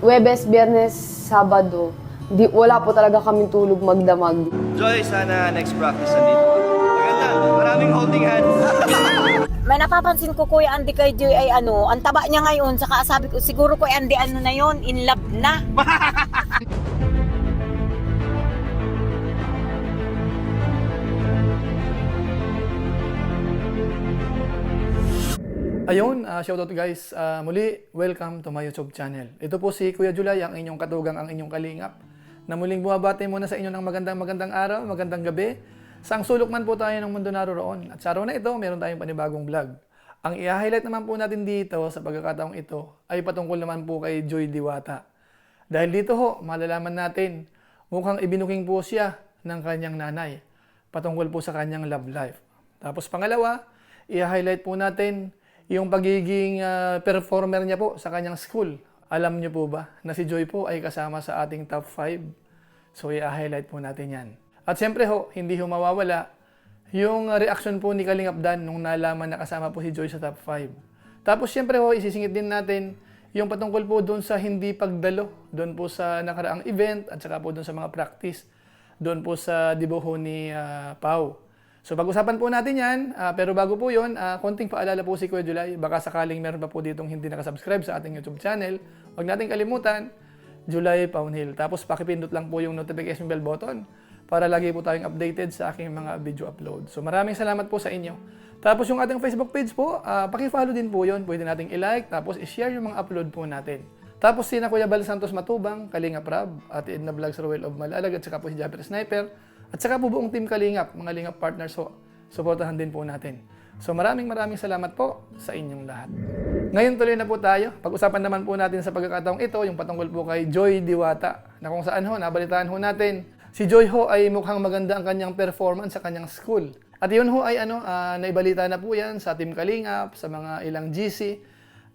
Huwebes, Biyernes, Sabado, wala po talaga kaming tulog magdamag. Joy, sana next practice nandito. Maganda, maraming holding hands. May napapansin ko Kuya Andy kay Joy ay ano, ang taba niya ngayon, saka sabi ko siguro Kuya Andy ano na yon, in love na. Ayun, shoutout guys. Muli, welcome to my YouTube channel. Ito po si Kuya Julay, ang inyong katugang, ang inyong kalingap, na muling bumabati muna sa inyo ng magandang araw, magandang gabi. Saang sulok man po tayo ng mundo naroon. At sa araw na ito, meron tayong panibagong vlog. Ang i-highlight naman po natin dito sa pagkakataong ito ay patungkol naman po kay Joy Diwata. Dahil dito ho, malalaman natin, mukhang ibinuking po siya ng kanyang nanay patungkol po sa kanyang love life. Tapos pangalawa, i-highlight po natin yung pagiging performer niya po sa kanyang school. Alam niyo po ba na si Joy po ay kasama sa ating top 5? So i-highlight po natin yan. At siyempre ho, hindi ho mawawala yung reaction po ni Kalingap Dan nung nalaman na kasama po si Joy sa top 5. Tapos siyempre ho, isisingit din natin yung patungkol po doon sa hindi pagdalo, doon po sa nakaraang event at saka po doon sa mga practice, doon po sa dibuho ni Pau. So pag-usapan po natin yan, pero bago po yun, konting paalala po si Kuya Julay, baka sakaling meron pa po ditong hindi nakasubscribe sa ating YouTube channel, huwag natin kalimutan, Julay Paunhil. Tapos pakipindot lang po yung notification bell button para lagi po tayong updated sa aking mga video upload. So maraming salamat po sa inyo. Tapos yung ating Facebook page po, pakifollow din po yun, pwede nating i-like, tapos i-share yung mga upload po natin. Tapos sina Kuya Bal Santos Matubang, Kalingap Rab, Ate Edna Vlogs Roel of Malalag, at saka po si Japper Sniper, at saka po buong team Kalingap, mga Lingap partners ho, suportahan din po natin. So maraming salamat po sa inyong lahat. Ngayon tuloy na po tayo. Pag-usapan naman po natin sa pagkakataong ito, yung patungkol po kay Joy Diwata, na kung saan ho, nabalitaan ho natin, si Joy ho ay mukhang maganda ang kanyang performance sa kanyang school. At yun ho ay naibalita na po yan sa team Kalingap, sa mga ilang GC,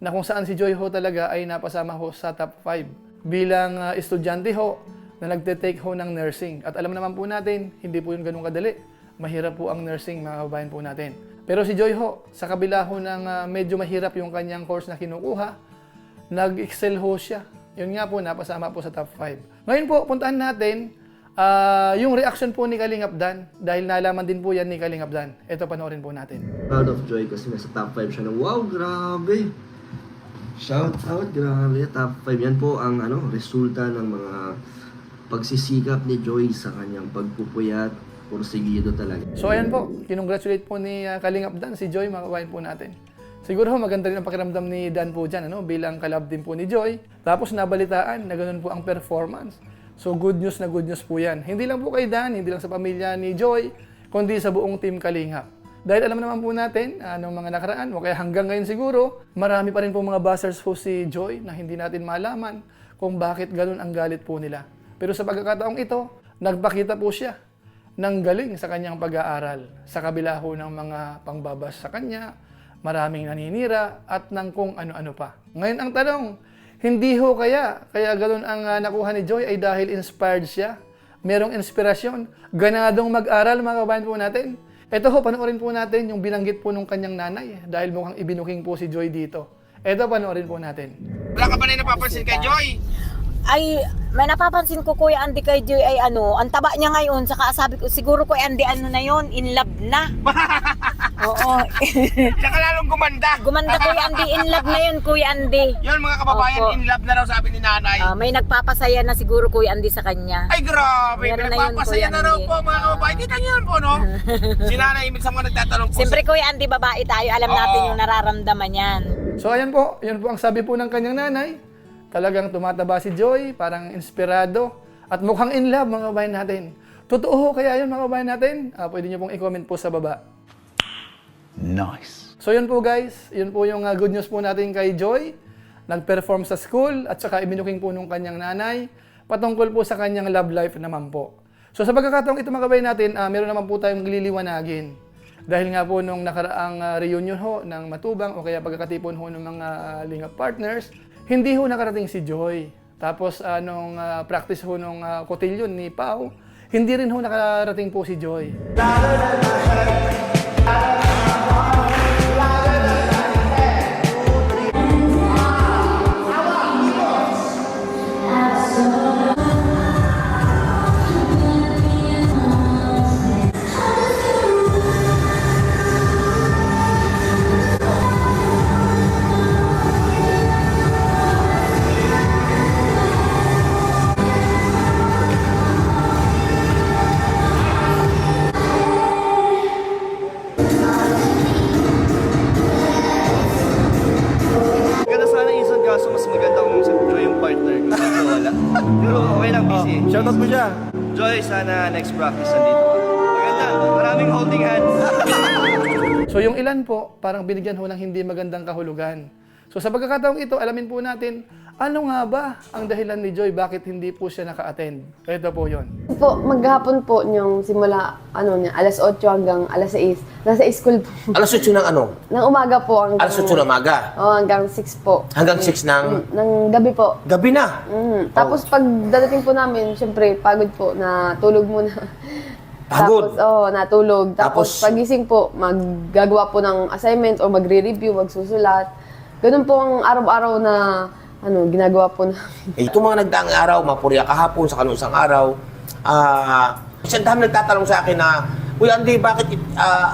na kung saan si Joy ho talaga ay napasama ho sa top 5 bilang estudyante ho na nagte-take ho ng nursing. At alam naman po natin, hindi po yun ganun kadali. Mahirap po ang nursing, mga kababayan po natin. Pero si Joy ho, sa kabila ho ng medyo mahirap yung kanyang course na kinukuha, nag-excel ho siya. Yun nga po, napasama po sa top 5. Ngayon po, puntahan natin yung reaction po ni Kalingap Dan, dahil nalaman din po yan ni Kalingap Dan. Ito, panoorin po natin. Proud of Joy kasi nasa top 5 siya na, wow, grabe! Shout out, grabe. Top 5 yan po ang resulta ng mga pagsisikap ni Joy sa kanyang pagpupuyat, porsigido talaga. So ayan po, kinongratulate po ni Kalingap Dan si Joy, mga kabayan po natin. Siguro maganda rin ang pakiramdam ni Dan po dyan, bilang kalab din po ni Joy. Tapos nabalitaan na ganun po ang performance. So good news na good news po yan. Hindi lang po kay Dan, hindi lang sa pamilya ni Joy, kundi sa buong team Kalingap. Dahil alam naman po natin, anong mga nakaraan, o kaya hanggang ngayon siguro, marami pa rin po mga buzzers po si Joy na hindi natin malaman kung bakit ganun ang galit po nila. Pero sa pagkakataong ito, nagpakita po siya ng galing sa kanyang pag-aaral. Sa kabila ho ng mga pangbabas sa kanya, maraming naninira at ng kung ano-ano pa. Ngayon ang tanong, hindi ho kaya ganun ang nakuha ni Joy ay dahil inspired siya? Merong inspirasyon? Ganadong mag-aral, mga kabayan po natin? Ito ho, panoorin po natin yung binanggit po nung kanyang nanay dahil mukhang ibinuking po si Joy dito. Ito, panoorin po natin. Wala ka ba na napapansin kay Joy? Ay, may napapansin ko Kuya Andy kay Joy ay ano, ang taba niya ngayon, saka sabi ko siguro Kuya Andy ano na yon, in love na. Oo. Tsaka lalong gumanda. Gumanda Kuya Andy, in love na yun Kuya Andy. Yun mga kababayan, Opo. in love na raw sabi ni nanay. May nagpapasaya na siguro Kuya Andy sa kanya. Ay grabe, Meron na yun, pinagpapasaya Kuya na raw Andy. po mga kababayan. Kita niyo yan po, no? Si nanay, ibig sa mga nagtatanong po. Siyempre Kuya Andy, babae tayo, alam natin Oo. yung nararamdaman yan. So ayan po, yun po ang sabi po ng kanyang nanay. Talagang tumataba si Joy, parang inspirado, at mukhang in love, mga kabayan natin. Totoo kaya yun, mga kabayan natin? Pwede nyo pong i-comment po sa baba. Nice. So yun po guys, yun po yung good news po natin kay Joy. Nag-perform sa school, at saka ibinuking po nung kanyang nanay, patungkol po sa kanyang love life naman po. So sa pagkakataong ito, mga kabayan natin, meron naman po tayong liliwanagin. Dahil nga po nung nakaraang reunion ho ng Matubang o kaya pagkakatipon ho ng mga Lingap partners, hindi ho nakarating si Joy. Tapos nung practice ho nung cotillion ni Pau, hindi rin ho nakarating po si Joy. mo siya. Joy, sana next practice nandito ka. Maganda, maraming holding hands. So yung ilan po, parang binigyan ho ng hindi magandang kahulugan. So sa pagkakataong ito, alamin po natin, ano nga ba ang dahilan ni Joy bakit hindi po siya naka-attend? Ito po yon. Po, maghapon po yung simula, alas 8 hanggang alas 6. Nasa school po. Alas 8 ng ano? Nang umaga po. Hanggang, Alas 8 ng umaga. hanggang 6 po. Hanggang 6 ng Nang gabi po. gabi na. Tapos pag dadating po namin, syempre, pagod po, natulog muna. Pagod? Tapos, natulog. Tapos, Tapos- pagising po, maggagawa po ng assignment o magre-review, magsusulat. Ganun po ang araw-araw na ginagawa po namin. Eh, itong mga nagdaang araw, mapurya kahapon sa kanusang araw, isang dami nagtatanong sa akin na, Uy, Andy, bakit,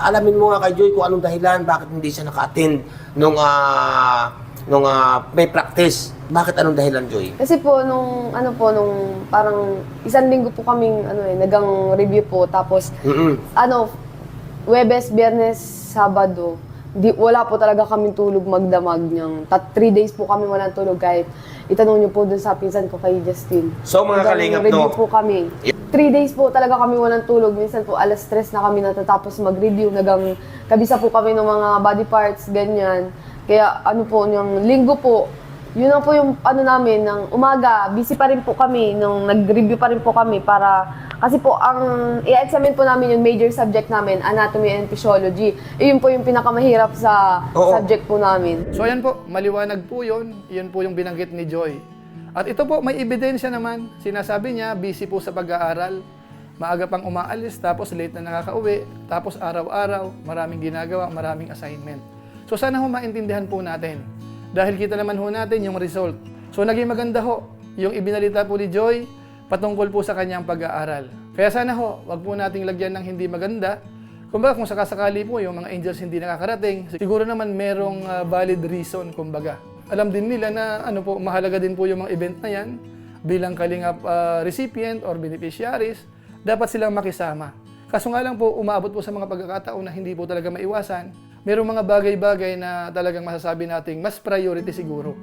alamin mo nga kay Joy kung anong dahilan, bakit hindi siya naka-attend nung may practice. Bakit anong dahilan, Joy? Kasi po, nung parang isang linggo po kaming, nagang review po. Tapos, Huwebes, Biyernes, Sabado, wala po talaga kaming tulog magdamag niyang. 3 days po kami walang tulog kahit itanong niyo po dun sa pinsan ko kay Justin. So, mga Hanggang kalingap, review no? po kami. 3 days po talaga kami walang tulog. Minsan po alas 3 na kami natatapos mag-review. Kabisa po kami ng mga body parts, ganyan. Kaya yung linggo po, yun lang po yung namin, ng umaga, busy pa rin po kami, nung nag-review pa rin po kami kasi po ang i-examine po namin yung major subject namin, anatomy and physiology. Yun po yung pinakamahirap sa Oo. subject po namin. So ayan po, maliwanag po yun. Yun po yung binanggit ni Joy. At ito po, may ebidensya naman. Sinasabi niya, busy po sa pag-aaral. Maaga pang umaalis, tapos late na nakakauwi. Tapos araw-araw, maraming ginagawa, maraming assignment. So sana ho maintindihan po natin. Dahil kita naman ho natin yung result. So naging maganda ho yung ibinalita po ni Joy patungkol po sa kanyang pag-aaral. Kaya sana ho, wag po nating lagyan ng hindi maganda. Kumbaga kung sakasakali po yung mga angels hindi nakakarating, siguro naman merong valid reason kumbaga. Alam din nila na mahalaga din po yung mga event na yan bilang kalingap recipient or beneficiaries, dapat silang makisama. Kaso nga lang po, umaabot po sa mga pagkakataon na hindi po talaga maiwasan. Merong mga bagay-bagay na talagang masasabi nating mas priority siguro.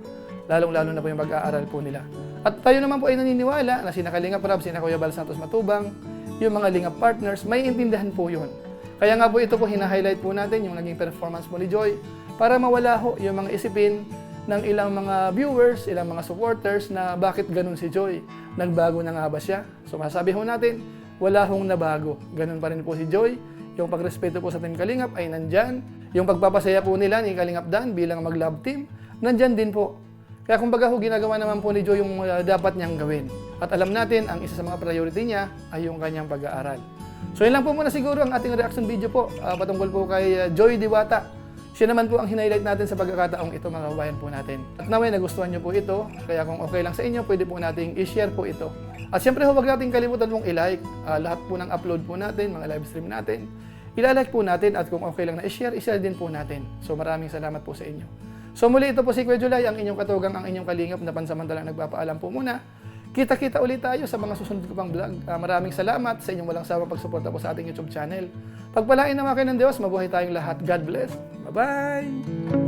Lalong-lalo na po yung pag-aaral po nila. At tayo naman po ay naniniwala na sina Kalingap Rab, sina Kuya Bal Santos Matubang, yung mga Lingap partners, may intindihan po yun. Kaya nga po ito po hina-highlight po natin yung naging performance po ni Joy para mawala ho yung mga isipin ng ilang mga viewers, ilang mga supporters na bakit ganun si Joy. Nagbago na nga ba siya? So masasabi ho natin, wala hong nabago. Ganun pa rin po si Joy. Yung pagrespeto po sa Team Kalingap ay nandyan. Yung pagpapasaya po nila ni Kalingap Dan bilang mag-love team, nandyan din po. Kaya kumbaga ho, ginagawa naman po ni Joy yung dapat niyang gawin. At alam natin, ang isa sa mga priority niya ay yung kanyang pag-aaral. So yun lang po muna siguro ang ating reaction video po patungkol po kay Joy Diwata. Siya naman po ang hinighlight natin sa pagkakataong ito, mga kababayan po natin. At naway, nagustuhan niyo po ito, kaya kung okay lang sa inyo, pwede po nating i-share po ito. At siyempre, huwag natin kalimutan mong i-like lahat po ng upload po natin, mga live stream natin. I-like po natin at kung okay lang na i-share, i-share din po natin. So maraming salamat po sa inyo. So muli, ito po si Kuya July, ang inyong katugang, ang inyong kalingap na pansamantalang nagpapaalam po muna. Kita-kita ulit tayo sa mga susunod ko pang vlog. Maraming salamat sa inyong walang sawang pagsuporta po sa ating YouTube channel. Pagpalain naman kayo ng Diyos, mabuhay tayong lahat. God bless. Bye-bye!